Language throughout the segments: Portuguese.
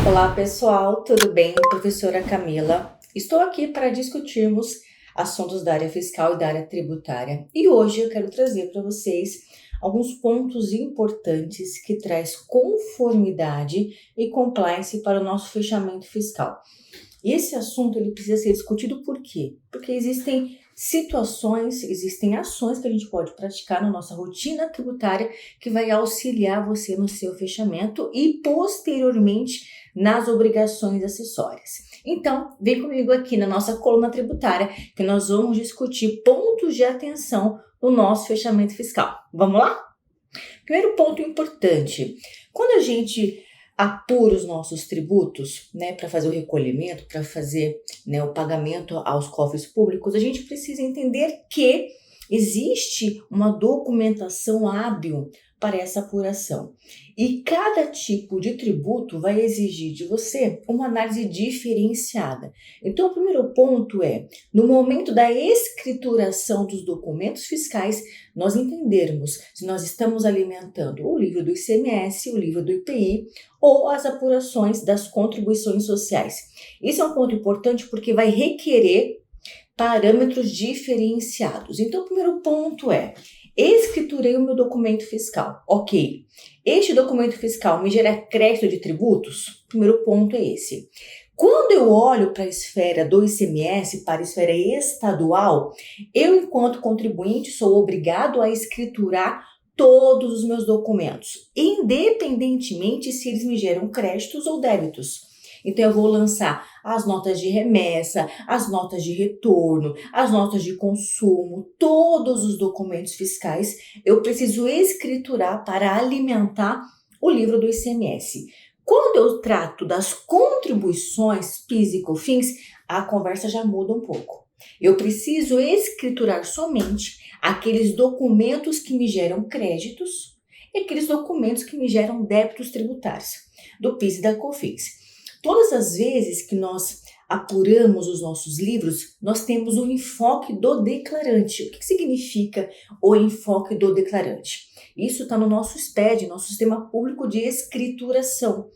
Olá pessoal, tudo bem? Professora Camila. Estou aqui para discutirmos assuntos da área fiscal e da área tributária. E hoje eu quero trazer para vocês alguns pontos importantes que traz conformidade e compliance para o nosso fechamento fiscal. E esse assunto ele precisa ser discutido por quê? Porque existem situações, existem ações que a gente pode praticar na nossa rotina tributária que vai auxiliar você no seu fechamento e posteriormente nas obrigações acessórias. Então, vem comigo aqui na nossa coluna tributária que nós vamos discutir pontos de atenção no nosso fechamento fiscal. Vamos lá? Primeiro ponto importante, quando a gente apura os nossos tributos, para fazer o recolhimento, para fazer, o pagamento aos cofres públicos, a gente precisa entender que existe uma documentação hábil para essa apuração. E cada tipo de tributo vai exigir de você uma análise diferenciada. Então, o primeiro ponto é, no momento da escrituração dos documentos fiscais, nós entendermos se nós estamos alimentando o livro do ICMS, o livro do IPI ou as apurações das contribuições sociais. Isso é um ponto importante porque vai requerer parâmetros diferenciados. Então, o primeiro ponto é, escriturei o meu documento fiscal. Ok, este documento fiscal me gera crédito de tributos? O primeiro ponto é esse. Quando eu olho para a esfera do ICMS, para a esfera estadual, eu, enquanto contribuinte, sou obrigado a escriturar todos os meus documentos, independentemente se eles me geram créditos ou débitos. Então, eu vou lançar as notas de remessa, as notas de retorno, as notas de consumo, todos os documentos fiscais eu preciso escriturar para alimentar o livro do ICMS. Quando eu trato das contribuições PIS e COFINS, a conversa já muda um pouco. Eu preciso escriturar somente aqueles documentos que me geram créditos e aqueles documentos que me geram débitos tributários, do PIS e da COFINS. Todas as vezes que nós apuramos os nossos livros, nós temos o enfoque do declarante. O que significa o enfoque do declarante? Isso está no nosso SPED, nosso Sistema Público de Escrituração.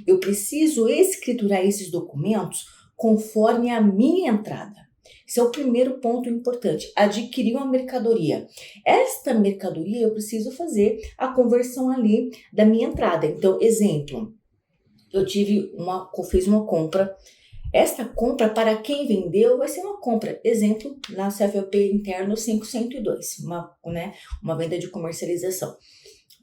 Eu preciso escriturar esses documentos conforme a minha entrada. Esse é o primeiro ponto importante, adquirir uma mercadoria. Esta mercadoria eu preciso fazer a conversão ali da minha entrada. Então, exemplo, eu fiz uma compra. Esta compra, para quem vendeu, vai ser uma compra. Exemplo, na CFOP interno 5102, uma venda de comercialização.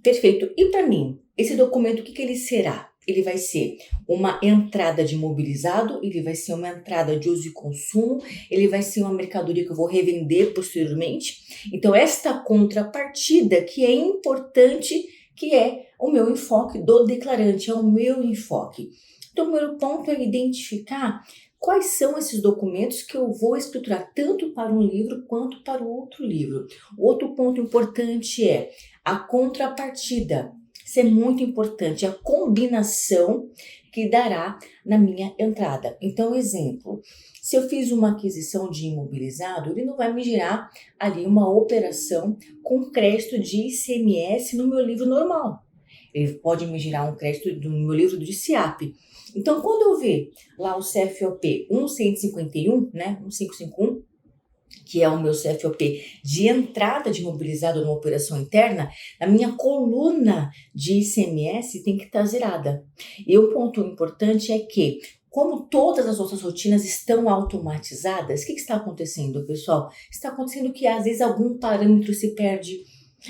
Perfeito. E para mim, esse documento, o que ele será? Ele vai ser uma entrada de imobilizado, ele vai ser uma entrada de uso e consumo, ele vai ser uma mercadoria que eu vou revender posteriormente. Então, esta contrapartida que é importante, que é o meu enfoque do declarante, é o meu enfoque. Então, o primeiro ponto é identificar quais são esses documentos que eu vou escriturar tanto para um livro quanto para o outro livro. Outro ponto importante é a contrapartida. Isso é muito importante, a combinação que dará na minha entrada. Então, exemplo, se eu fiz uma aquisição de imobilizado, ele não vai me gerar ali uma operação com crédito de ICMS no meu livro normal. Ele pode me gerar um crédito no meu livro de SIAP. Então, quando eu ver lá o CFOP 1151, 1551, que é o meu CFOP de entrada de imobilizado numa operação interna, a minha coluna de ICMS tem que estar zerada. E um ponto importante é que, como todas as outras rotinas estão automatizadas, o que está acontecendo, pessoal? Está acontecendo que às vezes algum parâmetro se perde,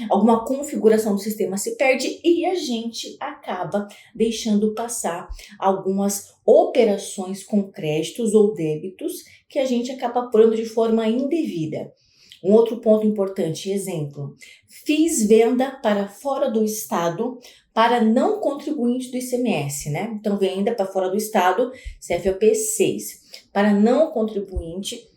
alguma configuração do sistema se perde e a gente acaba deixando passar algumas operações com créditos ou débitos que a gente acaba apurando de forma indevida. Um outro ponto importante, exemplo, fiz venda para fora do estado para não contribuinte do ICMS, Então, venda para fora do estado, CFOP 6. Para não contribuinte,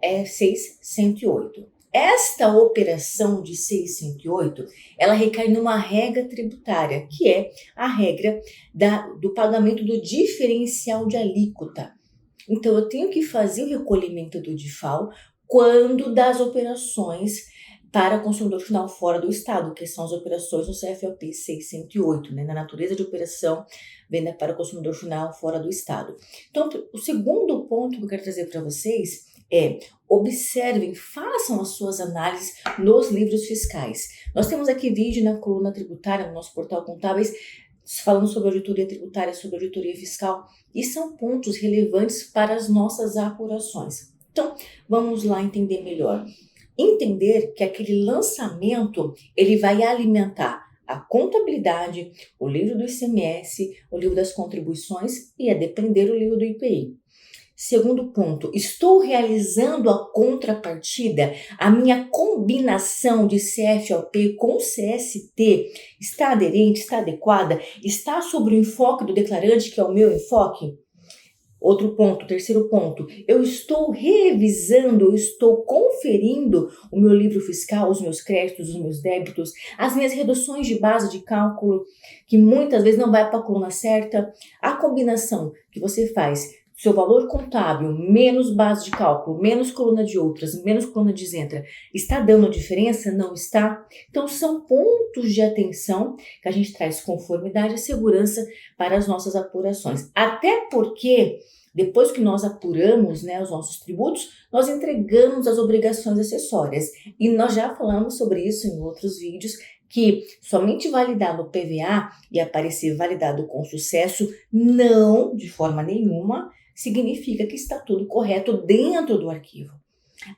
é 608. Esta operação de 608, ela recai numa regra tributária, que é a regra do pagamento do diferencial de alíquota. Então, eu tenho que fazer o recolhimento do DIFAL quando das operações para consumidor final fora do estado, que são as operações no CFOP 608, né? Na natureza de operação, venda para consumidor final fora do estado. Então, o segundo ponto que eu quero trazer para vocês é: observem, façam as suas análises nos livros fiscais. Nós temos aqui vídeo na coluna tributária, no nosso portal Contábeis, falando sobre auditoria tributária, sobre auditoria fiscal, e são pontos relevantes para as nossas apurações. Então, vamos lá entender melhor. Entender que aquele lançamento, ele vai alimentar a contabilidade, o livro do ICMS, o livro das contribuições e, a depender, o livro do IPI. Segundo ponto, estou realizando a contrapartida, a minha combinação de CFOP com CST está aderente, está adequada, está sobre o enfoque do declarante, que é o meu enfoque? Outro ponto, terceiro ponto, eu estou revisando, eu estou conferindo o meu livro fiscal, os meus créditos, os meus débitos, as minhas reduções de base de cálculo, que muitas vezes não vai para a coluna certa. A combinação que você faz, seu valor contábil, menos base de cálculo, menos coluna de outras, menos coluna de isenta, está dando diferença? Não está? Então, são pontos de atenção que a gente traz conformidade e segurança para as nossas apurações. Até porque, depois que nós apuramos, né, os nossos tributos, nós entregamos as obrigações acessórias. E nós já falamos sobre isso em outros vídeos, que somente validado o PVA e aparecer validado com sucesso, não, de forma nenhuma, significa que está tudo correto dentro do arquivo.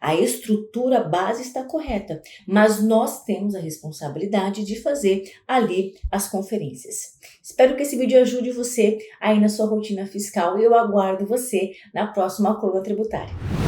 A estrutura base está correta, mas nós temos a responsabilidade de fazer ali as conferências. Espero que esse vídeo ajude você aí na sua rotina fiscal e eu aguardo você na próxima coluna tributária.